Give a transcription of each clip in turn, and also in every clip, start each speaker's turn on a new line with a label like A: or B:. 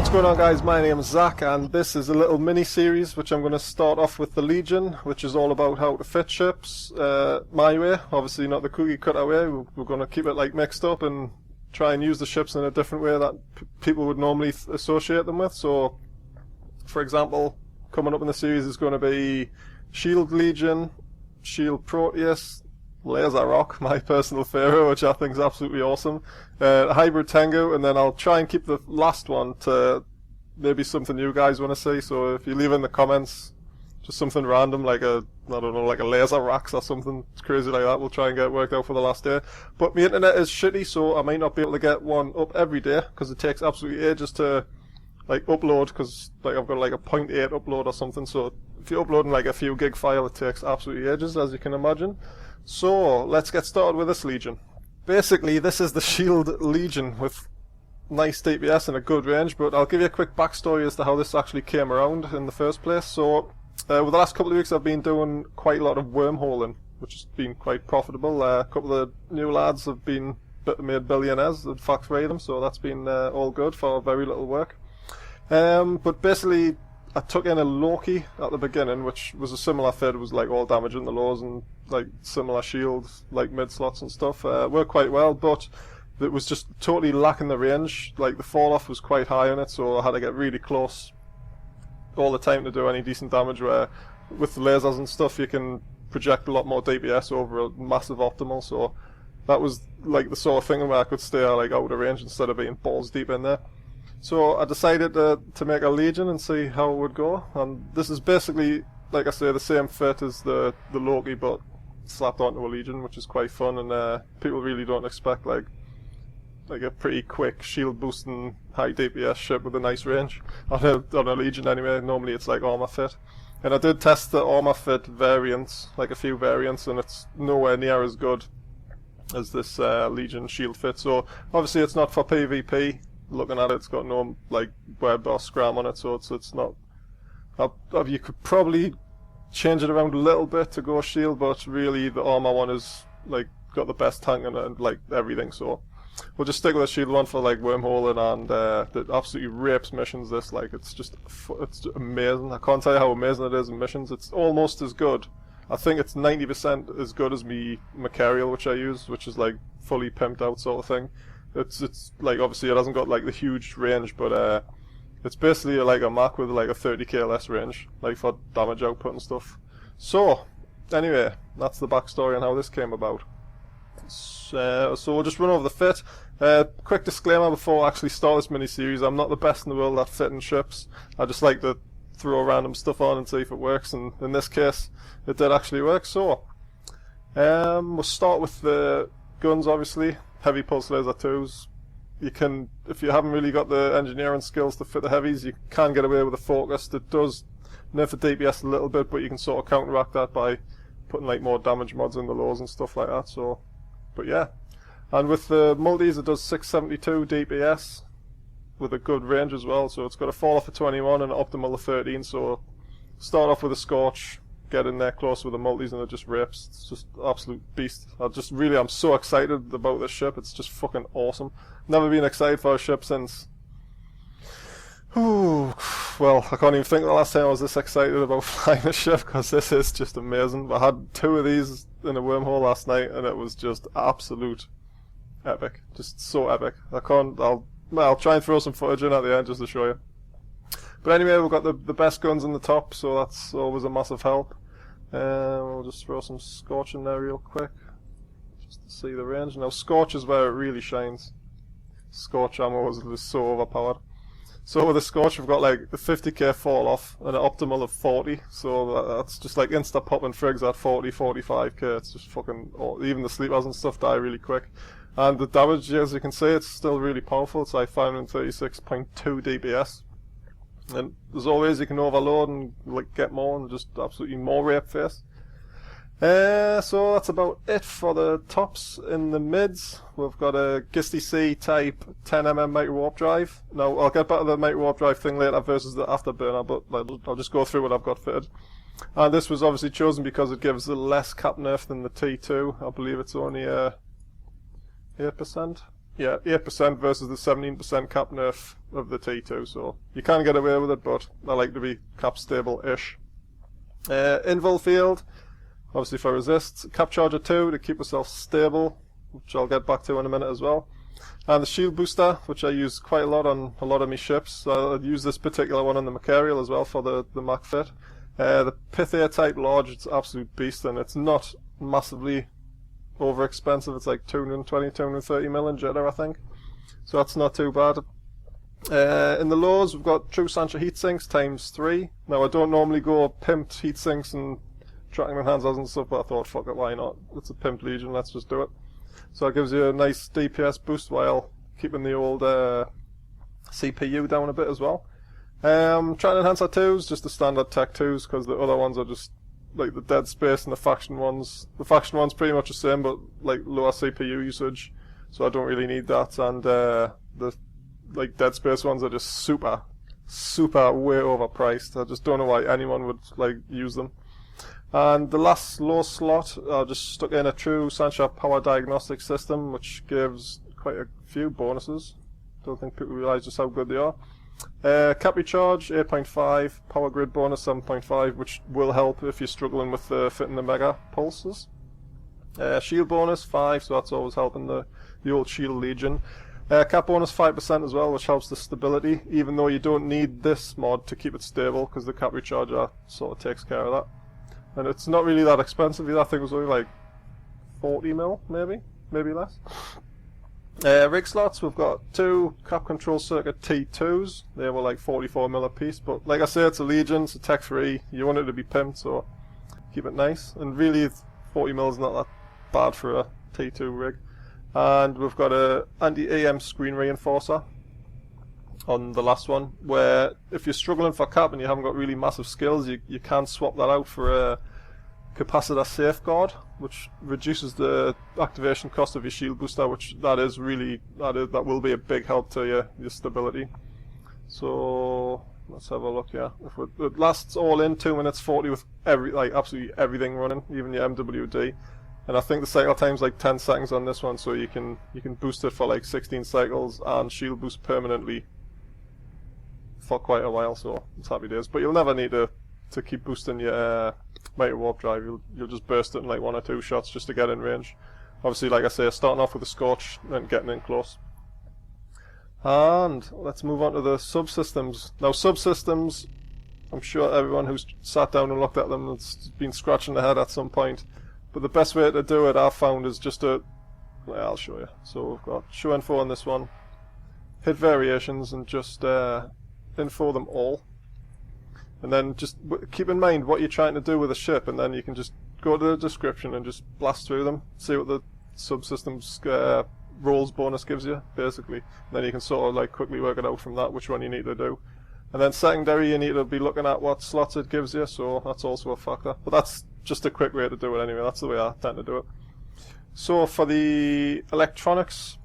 A: What's going on, guys? My name is Zach, and this is a little mini-series which I'm going to start off with the Legion, which is all about how to fit ships my way, obviously not the cookie cutter way. We're going to keep it like mixed up and try and use the ships in a different way that people would normally associate them with. So, for example, coming up in the series is going to be Shield Legion, Shield Proteus, Laser Rock, my personal favourite, which I think is absolutely awesome, Hybrid Tengu, and then I'll try and keep the last one to maybe something you guys want to see. So if you leave in the comments just something random like I don't know, like a Laser Rax or something crazy like that, we'll try and get it worked out for the last day. But my internet is shitty, so I might not be able to get one up every day because it takes absolutely ages to like upload, because like I've got like a 0.8 upload or something. So if you're uploading like a few gig file, it takes absolutely ages, as you can imagine. So let's get started with this Legion. Basically, this is the Shield Legion with nice DPS and a good range, but I'll give you a quick backstory as to how this actually came around in the first place. So over the last couple of weeks I've been doing quite a lot of wormholing, which has been quite profitable. A couple of new lads have been made billionaires, in fact 3 of them, so that's been all good for very little work. But basically I took in a Loki at the beginning, which was a similar fit. It was like all damage in the lows and like similar shields, like mid slots and stuff. Worked quite well, but it was just totally lacking the range. Like the fall off was quite high on it, so I had to get really close all the time to do any decent damage. Where with the lasers and stuff, you can project a lot more DPS over a massive optimal. So that was like the sort of thing where I could stay like out of range instead of being balls deep in there. So I decided to make a Legion and see how it would go, and this is basically, like I say, the same fit as the Loki, but slapped onto a Legion, which is quite fun, and people really don't expect like a pretty quick shield boosting high DPS ship with a nice range on a Legion anyway. Normally it's like armor fit, and I did test the armor fit variants, like a few variants, and it's nowhere near as good as this Legion shield fit. So obviously it's not for PvP. Looking at it, it's got no like web or scram on it, so it's not. You could probably change it around a little bit to go shield, but really the armor one is like got the best tank and like everything. So we'll just stick with the shield one for like wormholing, and it absolutely rapes missions. This it's just amazing. I can't tell you how amazing it is in missions. It's almost as good. I think it's 90% as good as me Macarial, which I use, which is like fully pimped out sort of thing. It's like, obviously it hasn't got like the huge range, but it's basically like a Mac with like a 30k less range, like for damage output and stuff. So anyway, that's the backstory on how this came about. So we'll just run over the fit. Quick disclaimer before I actually start this mini-series: I'm not the best in the world at fitting ships. I just like to throw random stuff on and see if it works, and in this case it did actually work. So we'll start with the guns, obviously. Heavy pulse laser 2s. You can, if you haven't really got the engineering skills to fit the heavies, you can get away with a focused. It does nerf the DPS a little bit, but you can sort of counteract that by putting like more damage mods in the lows and stuff like that. So, but yeah. And with the multis, it does 672 DPS with a good range as well. So it's got a fall off of 21 and an optimal of 13. So start off with a Scorch, get in there close with the multis, and it just rips. It's just absolute beast. I'm so excited about this ship. It's just fucking awesome. Never been excited for a ship since, well, I can't even think of the last time I was this excited about flying a ship, because this is just amazing. I had 2 of these in a wormhole last night, and it was just absolute epic. Just so epic. I'll try and throw some footage in at the end just to show you. But anyway, we've got the best guns in the top, so that's always a massive help. We'll just throw some Scorch in there real quick, just to see the range. Now Scorch is where it really shines. Scorch ammo is just so overpowered. So with the Scorch we've got like a 50k fall off and an optimal of 40, so that's just like insta popping frigs at 40, 45k. It's just fucking, even the sleepers and stuff die really quick. And the damage, as you can see, it's still really powerful. It's like 536.2 DPS. And as always, you can overload and like get more and just absolutely more rape face. So that's about it for the tops. In the mids, we've got a Gisty C type 10mm micro warp drive. Now I'll get back to the micro warp drive thing later versus the afterburner, but I'll just go through what I've got fitted. And this was obviously chosen because it gives a less cap nerf than the T2. I believe it's only 8%. yeah, 8% versus the 17% cap nerf of the T2, so you can get away with it, but I like to be cap stable-ish. Invul Field, obviously for resists. Cap Charger 2 to keep yourself stable, which I'll get back to in a minute as well. And the Shield Booster, which I use quite a lot on a lot of my ships. I'll use this particular one on the Machariel as well for the Mach Fit. The Pythia Type Large, it's an absolute beast, and it's not massively over expensive. It's like 220, 230 mil in jitter, I think. So that's not too bad. In the lows, we've got True Sancha heatsinks times 3. Now, I don't normally go pimped heatsinks and tracking enhancers and stuff, but I thought, fuck it, why not? It's a pimped Legion, let's just do it. So it gives you a nice DPS boost while keeping the old CPU down a bit as well. Tracking enhancer 2s, just the standard tech 2s, because the other ones are just like the Dead Space and the faction ones. The faction one's pretty much the same, but like lower CPU usage, so I don't really need that. And the like Dead Space ones are just super way overpriced. I just don't know why anyone would like use them. And the last low slot, I just stuck in a True Sancha Power Diagnostic System, which gives quite a few bonuses. Don't think people realise just how good they are. Cap Recharge 8.5, Power Grid bonus 7.5, which will help if you're struggling with fitting the Mega Pulses. Shield bonus 5, so that's always helping the old Shield Legion. Cap bonus 5% as well, which helps the stability, even though you don't need this mod to keep it stable, because the Cap Recharger sort of takes care of that. And it's not really that expensive either. I think it was only like 40 mil, maybe less. Rig slots, we've got 2 Cap Control Circuit T2s. They were like 44 mil a piece, but like I say, it's a Legion, it's a tech free. You want it to be pimped, so keep it nice. And really, 40 mil is not that bad for a T2 rig. And we've got a anti-EM screen reinforcer on the last one, where if you're struggling for cap and you haven't got really massive skills, you can swap that out for a Capacitor Safeguard, which reduces the activation cost of your shield booster, which that will be a big help to your stability. So let's have a look here. It lasts all in 2 minutes 40 with absolutely everything running, even your MWD. And I think the cycle time's like 10 seconds on this one, so you can boost it for like 16 cycles and shield boost permanently for quite a while, so it's happy days. But you'll never need to keep boosting your Mighty Warp Drive. You'll just burst it in like 1 or 2 shots just to get in range. Obviously, like I say, starting off with a Scorch and getting in close. And let's move on to the subsystems. Now, subsystems, I'm sure everyone who's sat down and looked at them has been scratching their head at some point. But the best way to do it, I've found, is just to... I'll show you. So we've got show info on this one, hit variations, and just info them all. And then just keep in mind what you're trying to do with a ship, and then you can just go to the description and just blast through them, see what the subsystems rolls bonus gives you, basically. And then you can sort of like quickly work it out from that, which one you need to do. And then secondary, you need to be looking at what slots it gives you, so that's also a factor. But that's just a quick way to do it anyway, that's the way I tend to do it. So for the electronics,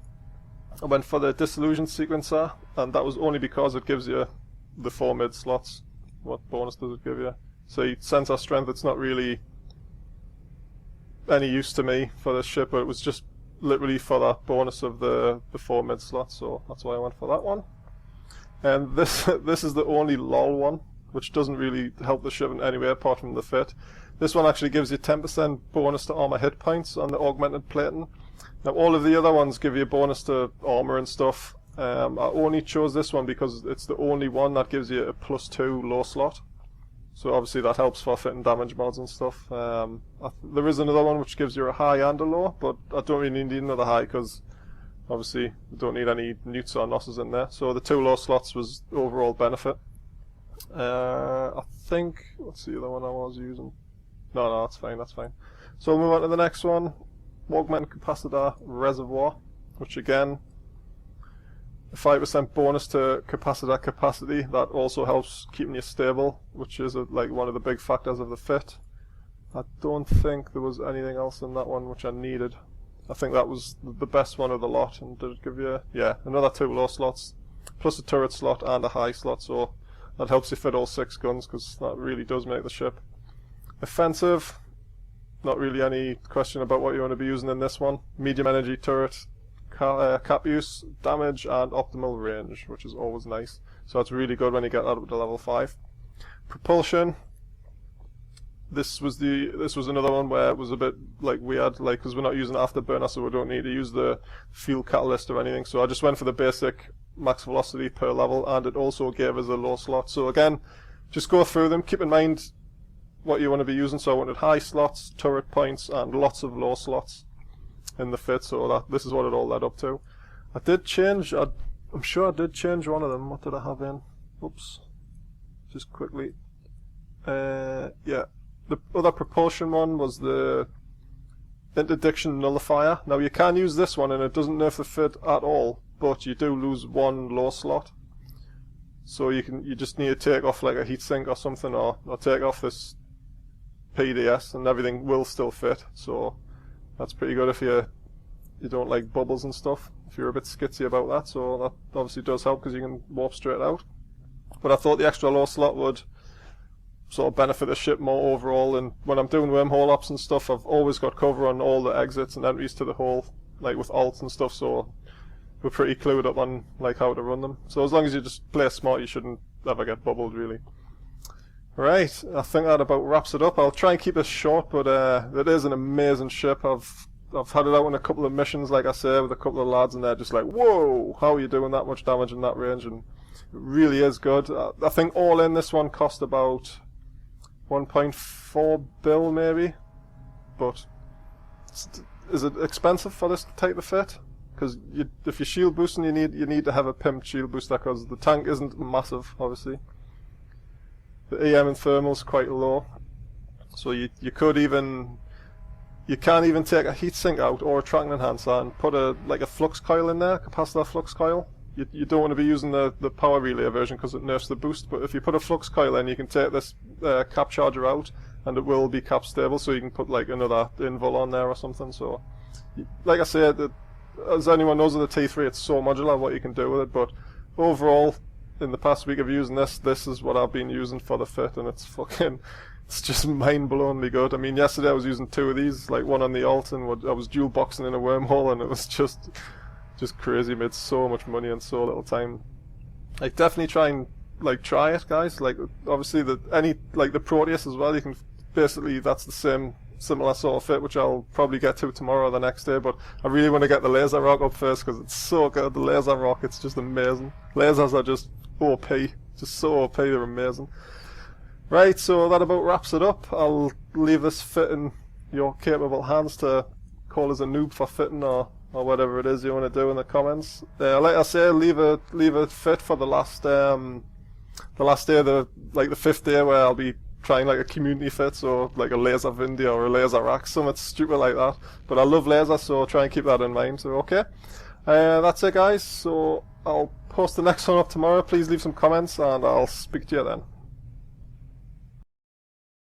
A: I went for the Disillusion Sequencer, and that was only because it gives you the 4 mid slots. What bonus does it give you? So Sensor Strength, it's not really any use to me for this ship, but it was just literally for that bonus of the 4 mid slots, so that's why I went for that one. And this is the only LOL one, which doesn't really help the ship in any way apart from the fit. This one actually gives you 10% bonus to armor hit points on the augmented plating. Now all of the other ones give you a bonus to armor and stuff. I only chose this one because it's the only one that gives you a +2 low slot. So obviously that helps for fitting damage mods and stuff. There is another one which gives you a high and a low, but I don't really need another high because obviously we don't need any newts or nosses in there. So the 2 low slots was overall benefit. I think, what's the other one I was using? No, that's fine, that's fine. So we'll move on to the next one. Augmented Capacitor Reservoir, which again, a 5% bonus to capacitor capacity. That also helps keeping you stable, which is like one of the big factors of the fit. I don't think there was anything else in that one which I needed. I think that was the best one of the lot, and did it give you, yeah, another 2 low slots, plus a turret slot and a high slot, so that helps you fit all 6 guns, because that really does make the ship. Offensive, not really any question about what you want to be using in this one. Medium energy turret, cap use, damage, and optimal range, which is always nice. So that's really good when you get that up to level 5. Propulsion. This was another one where it was a bit like weird, like because we're not using afterburner, so we don't need to use the fuel catalyst or anything. So I just went for the basic max velocity per level, and it also gave us a low slot. So again, just go through them. Keep in mind what you want to be using. So I wanted high slots, turret points, and lots of low slots in the fit. So this is what it all led up to. I did change. I'm sure I did change one of them. What did I have in? Oops. Just quickly. Yeah. The other propulsion one was the interdiction nullifier. Now you can use this one and it doesn't nerf the fit at all, but you do lose one low slot. So you just need to take off like a heatsink or something, or take off this PDS and everything will still fit. So that's pretty good if you don't like bubbles and stuff, if you're a bit skitsy about that. So that obviously does help because you can warp straight out. But I thought the extra low slot would sort of benefit the ship more overall, and when I'm doing wormhole ops and stuff, I've always got cover on all the exits and entries to the hull, like with alts and stuff, so we're pretty clued up on like how to run them. So as long as you just play smart, you shouldn't ever get bubbled, really. Right, I think that about wraps it up. I'll try and keep this short, but it is an amazing ship. I've had it out on a couple of missions, like I say, with a couple of lads, and they're just like, whoa, how are you doing that much damage in that range? And it really is good. I think all in this one cost about 1.4 bill maybe, but is it expensive for this type of fit? Because if you're shield boosting, you need to have a pimped shield booster, because the tank isn't massive, obviously. The EM and thermal's quite low, so you can't even take a heatsink out or a tracking enhancer and put a flux coil in there, capacitor flux coil. You don't want to be using the power relay version because it nerfs the boost, but if you put a flux coil in, you can take this cap charger out and it will be cap stable, so you can put like another invul on there or something. So like I said, as anyone knows with the T3, it's so modular what you can do with it, but overall in the past week of using this is what I've been using for the fit, and it's just mind-blowingly good. I mean, yesterday I was using 2 of these, like one on the alt, and I was dual boxing in a wormhole, and it was just crazy. Made so much money in so little time. Like, definitely try it, guys. Like, obviously the Proteus as well, you can basically, that's the same similar sort of fit, which I'll probably get to tomorrow or the next day, but I really want to get the Laser Rock up first because it's so good. The Laser Rock, it's just amazing. Lasers are just OP, just so OP, they're amazing. Right, so that about wraps it up. I'll leave this fit in your capable hands to call us a noob for fitting or whatever it is you want to do in the comments. Like I say, leave a fit for the last day of the 5th day, where I'll be trying like a community fit, so like a laser Vindy or a laser rack, something stupid like that. But I love lasers, so try and keep that in mind. So okay, that's it, guys. So I'll post the next one up tomorrow. Please leave some comments, and I'll speak to you then.